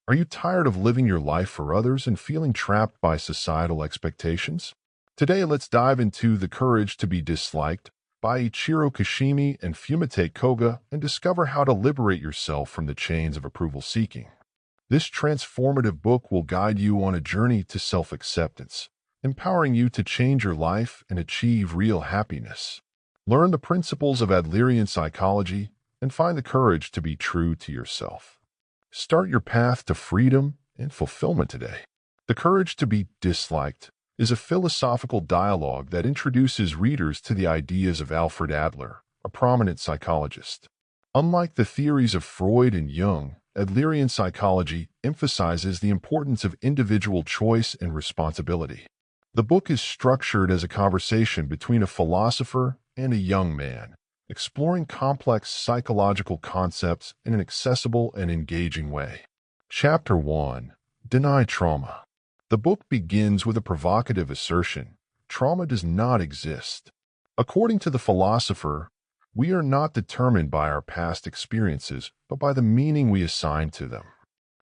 Are you tired of living your life for others and feeling trapped by societal expectations? Today, let's dive into The Courage to be Disliked by Ichiro Kishimi and Fumitake Koga and discover how to liberate yourself from the chains of approval seeking. This transformative book will guide you on a journey to self-acceptance, empowering you to change your life and achieve real happiness. Learn the principles of Adlerian psychology and find the courage to be true to yourself. Start your path to freedom and fulfillment today. The Courage to be Disliked is a philosophical dialogue that introduces readers to the ideas of Alfred Adler, a prominent psychologist. Unlike the theories of Freud and Jung, Adlerian psychology emphasizes the importance of individual choice and responsibility. The book is structured as a conversation between a philosopher and a young man, exploring complex psychological concepts in an accessible and engaging way. Chapter 1. Deny Trauma. The book begins with a provocative assertion: trauma does not exist. According to the philosopher, we are not determined by our past experiences, but by the meaning we assign to them.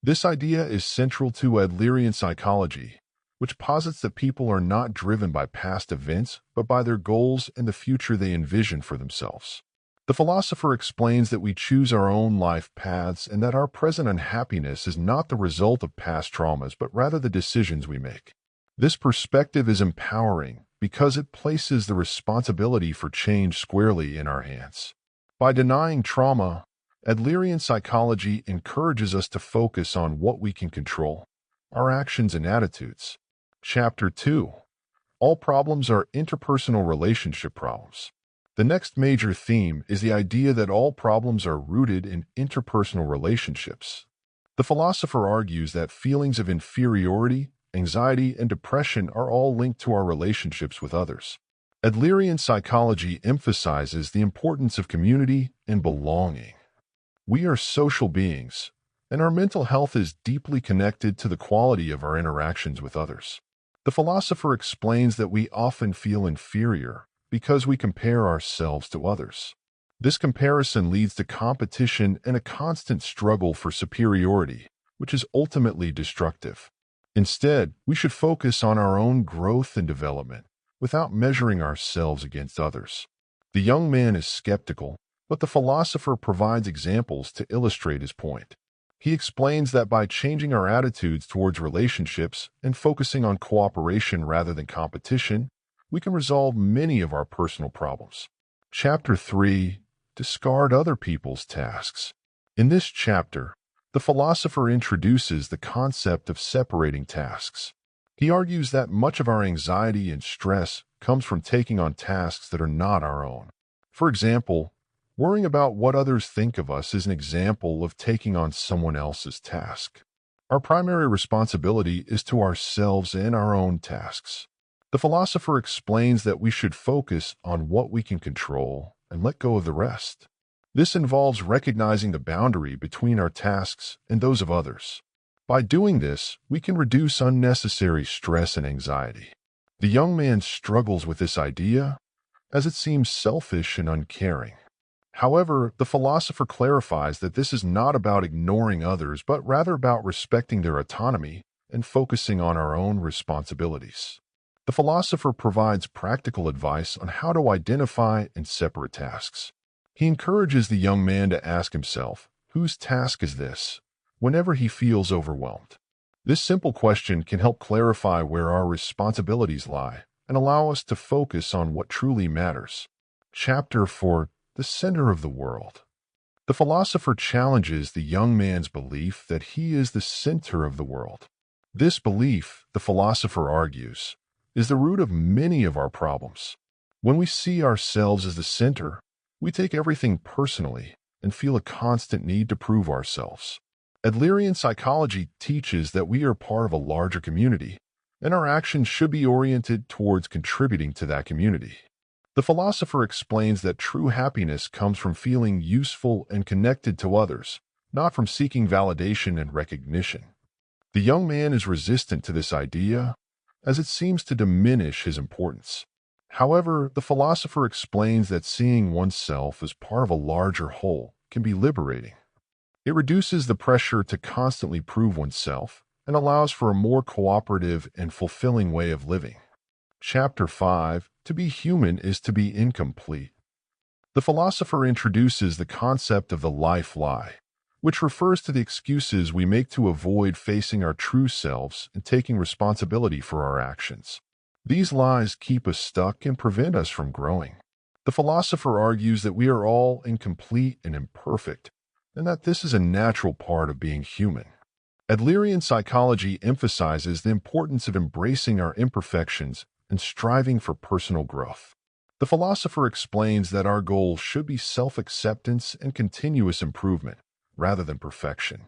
This idea is central to Adlerian psychology, which posits that people are not driven by past events, but by their goals and the future they envision for themselves. The philosopher explains that we choose our own life paths and that our present unhappiness is not the result of past traumas, but rather the decisions we make. This perspective is empowering because it places the responsibility for change squarely in our hands. By denying trauma, Adlerian psychology encourages us to focus on what we can control: our actions and attitudes. Chapter 2. All problems are interpersonal relationship problems. The next major theme is the idea that all problems are rooted in interpersonal relationships. The philosopher argues that feelings of inferiority, anxiety, and depression are all linked to our relationships with others. Adlerian psychology emphasizes the importance of community and belonging. We are social beings, and our mental health is deeply connected to the quality of our interactions with others. The philosopher explains that we often feel inferior because we compare ourselves to others. This comparison leads to competition and a constant struggle for superiority, which is ultimately destructive. Instead, we should focus on our own growth and development, without measuring ourselves against others. The young man is skeptical, but the philosopher provides examples to illustrate his point. He explains that by changing our attitudes towards relationships and focusing on cooperation rather than competition, we can resolve many of our personal problems. Chapter 3. Discard other people's tasks. In this chapter, the philosopher introduces the concept of separating tasks. He argues that much of our anxiety and stress comes from taking on tasks that are not our own. For example, worrying about what others think of us is an example of taking on someone else's task. Our primary responsibility is to ourselves and our own tasks. The philosopher explains that we should focus on what we can control and let go of the rest. This involves recognizing the boundary between our tasks and those of others. By doing this, we can reduce unnecessary stress and anxiety. The young man struggles with this idea, as it seems selfish and uncaring. However, the philosopher clarifies that this is not about ignoring others, but rather about respecting their autonomy and focusing on our own responsibilities. The philosopher provides practical advice on how to identify and separate tasks. He encourages the young man to ask himself, "Whose task is this?" whenever he feels overwhelmed. This simple question can help clarify where our responsibilities lie and allow us to focus on what truly matters. Chapter 4. The Center of the World. The philosopher challenges the young man's belief that he is the center of the world. This belief, the philosopher argues, is the root of many of our problems. When we see ourselves as the center, we take everything personally and feel a constant need to prove ourselves. Adlerian psychology teaches that we are part of a larger community, and our actions should be oriented towards contributing to that community. The philosopher explains that true happiness comes from feeling useful and connected to others, not from seeking validation and recognition. The young man is resistant to this idea, as it seems to diminish his importance. However, the philosopher explains that seeing oneself as part of a larger whole can be liberating. It reduces the pressure to constantly prove oneself and allows for a more cooperative and fulfilling way of living. Chapter 5. To be human is to be incomplete. The philosopher introduces the concept of the life lie, which refers to the excuses we make to avoid facing our true selves and taking responsibility for our actions. These lies keep us stuck and prevent us from growing. The philosopher argues that we are all incomplete and imperfect, and that this is a natural part of being human. Adlerian psychology emphasizes the importance of embracing our imperfections and striving for personal growth. The philosopher explains that our goal should be self-acceptance and continuous improvement, rather than perfection.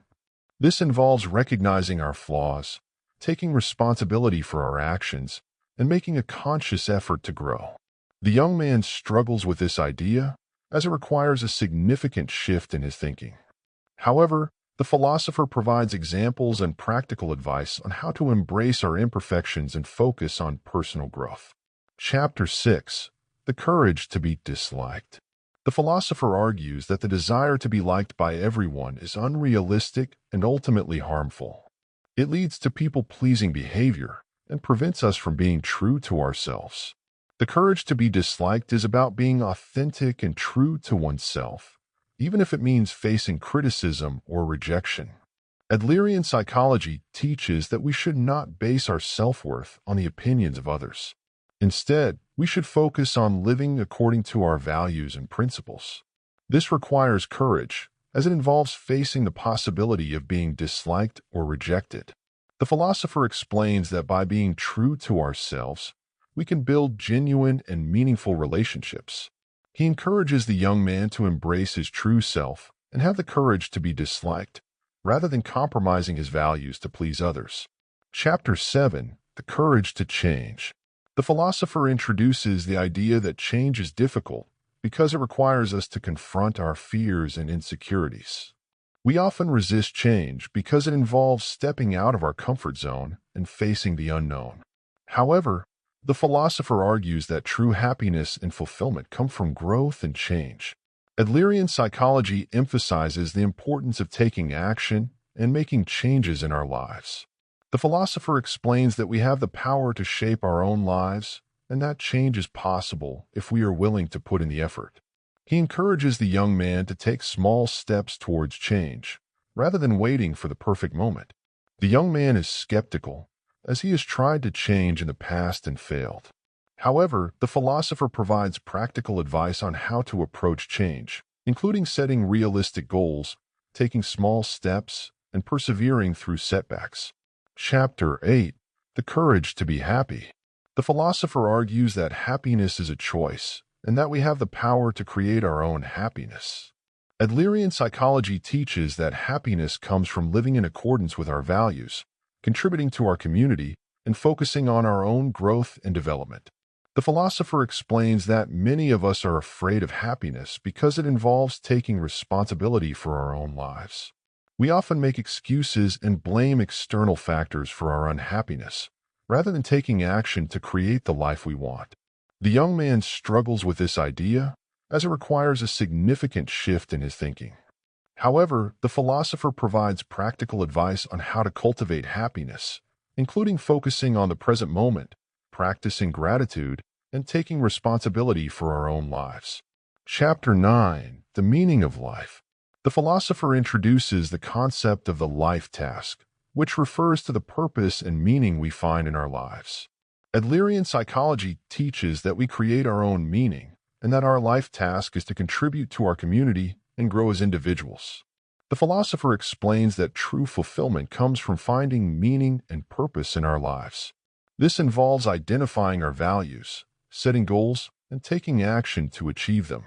This involves recognizing our flaws, taking responsibility for our actions, and making a conscious effort to grow. The young man struggles with this idea, as it requires a significant shift in his thinking. However, the philosopher provides examples and practical advice on how to embrace our imperfections and focus on personal growth. Chapter 6. The courage to be disliked. The philosopher argues that the desire to be liked by everyone is unrealistic and ultimately harmful. It leads to people-pleasing behavior and prevents us from being true to ourselves. The courage to be disliked is about being authentic and true to oneself, even if it means facing criticism or rejection. Adlerian psychology teaches that we should not base our self-worth on the opinions of others. Instead, we should focus on living according to our values and principles. This requires courage, as it involves facing the possibility of being disliked or rejected. The philosopher explains that by being true to ourselves, we can build genuine and meaningful relationships. He encourages the young man to embrace his true self and have the courage to be disliked, rather than compromising his values to please others. Chapter 7. The courage to change. The philosopher introduces the idea that change is difficult because it requires us to confront our fears and insecurities. We often resist change because it involves stepping out of our comfort zone and facing the unknown. However, the philosopher argues that true happiness and fulfillment come from growth and change. Adlerian psychology emphasizes the importance of taking action and making changes in our lives. The philosopher explains that we have the power to shape our own lives, and that change is possible if we are willing to put in the effort. He encourages the young man to take small steps towards change, rather than waiting for the perfect moment. The young man is skeptical, as he has tried to change in the past and failed. However, the philosopher provides practical advice on how to approach change, including setting realistic goals, taking small steps, and persevering through setbacks. Chapter 8. The courage to be happy. The philosopher argues that happiness is a choice, and that we have the power to create our own happiness. Adlerian psychology teaches that happiness comes from living in accordance with our values, contributing to our community, and focusing on our own growth and development. The philosopher explains that many of us are afraid of happiness because it involves taking responsibility for our own lives. We often make excuses and blame external factors for our unhappiness, rather than taking action to create the life we want. The young man struggles with this idea, as it requires a significant shift in his thinking. However, the philosopher provides practical advice on how to cultivate happiness, including focusing on the present moment, practicing gratitude, and taking responsibility for our own lives. Chapter 9. The meaning of life. The philosopher introduces the concept of the life task, which refers to the purpose and meaning we find in our lives. Adlerian psychology teaches that we create our own meaning, and that our life task is to contribute to our community and grow as individuals. The philosopher explains that true fulfillment comes from finding meaning and purpose in our lives. This involves identifying our values, setting goals, and taking action to achieve them.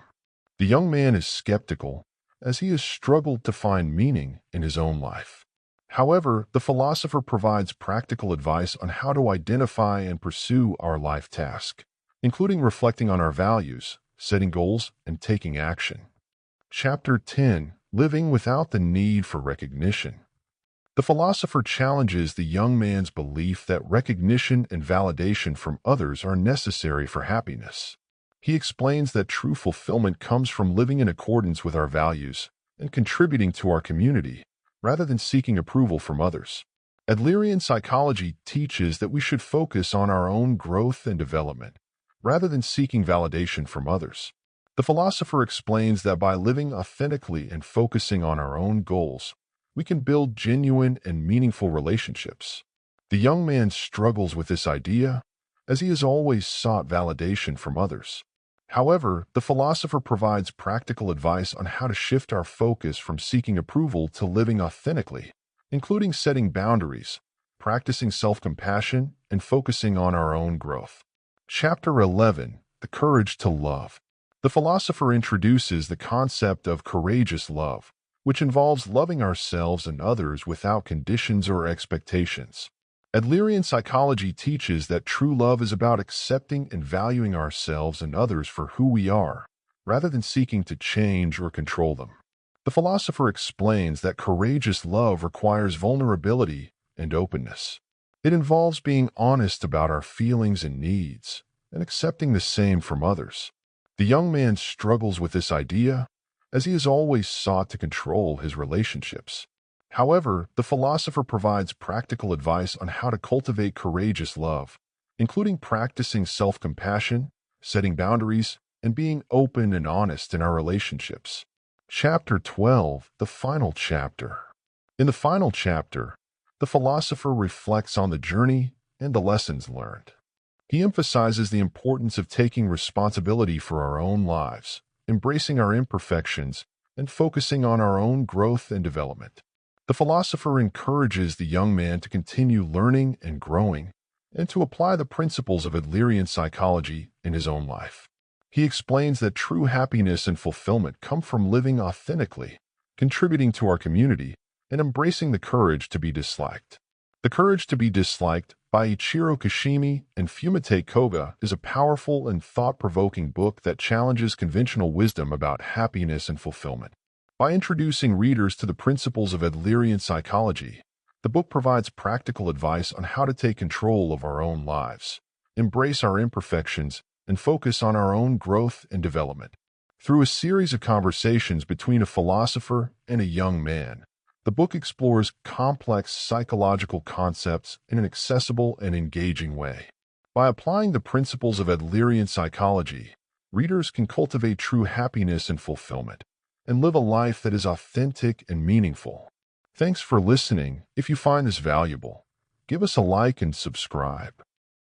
The young man is skeptical, as he has struggled to find meaning in his own life. However, the philosopher provides practical advice on how to identify and pursue our life task, including reflecting on our values, setting goals, and taking action. Chapter 10. Living without the need for recognition. The philosopher challenges the young man's belief that recognition and validation from others are necessary for happiness. He explains that true fulfillment comes from living in accordance with our values and contributing to our community, rather than seeking approval from others. Adlerian psychology teaches that we should focus on our own growth and development, rather than seeking validation from others. The philosopher explains that by living authentically and focusing on our own goals, we can build genuine and meaningful relationships. The young man struggles with this idea, as he has always sought validation from others. However, the philosopher provides practical advice on how to shift our focus from seeking approval to living authentically, including setting boundaries, practicing self-compassion, and focusing on our own growth. Chapter 11. The Courage to Love. The philosopher introduces the concept of courageous love, which involves loving ourselves and others without conditions or expectations. Adlerian psychology teaches that true love is about accepting and valuing ourselves and others for who we are, rather than seeking to change or control them. The philosopher explains that courageous love requires vulnerability and openness. It involves being honest about our feelings and needs, and accepting the same from others. The young man struggles with this idea, as he has always sought to control his relationships. However, the philosopher provides practical advice on how to cultivate courageous love, including practicing self-compassion, setting boundaries, and being open and honest in our relationships. Chapter 12. The Final Chapter. In the final chapter, the philosopher reflects on the journey and the lessons learned. He emphasizes the importance of taking responsibility for our own lives, embracing our imperfections, and focusing on our own growth and development. The philosopher encourages the young man to continue learning and growing, and to apply the principles of Adlerian psychology in his own life. He explains that true happiness and fulfillment come from living authentically, contributing to our community, and embracing the courage to be disliked. The Courage to be Disliked by Ichiro Kishimi and Fumitake Koga is a powerful and thought-provoking book that challenges conventional wisdom about happiness and fulfillment. By introducing readers to the principles of Adlerian psychology, the book provides practical advice on how to take control of our own lives, embrace our imperfections, and focus on our own growth and development. Through a series of conversations between a philosopher and a young man, the book explores complex psychological concepts in an accessible and engaging way. By applying the principles of Adlerian psychology, readers can cultivate true happiness and fulfillment, and live a life that is authentic and meaningful. Thanks for listening. If you find this valuable, give us a like and subscribe.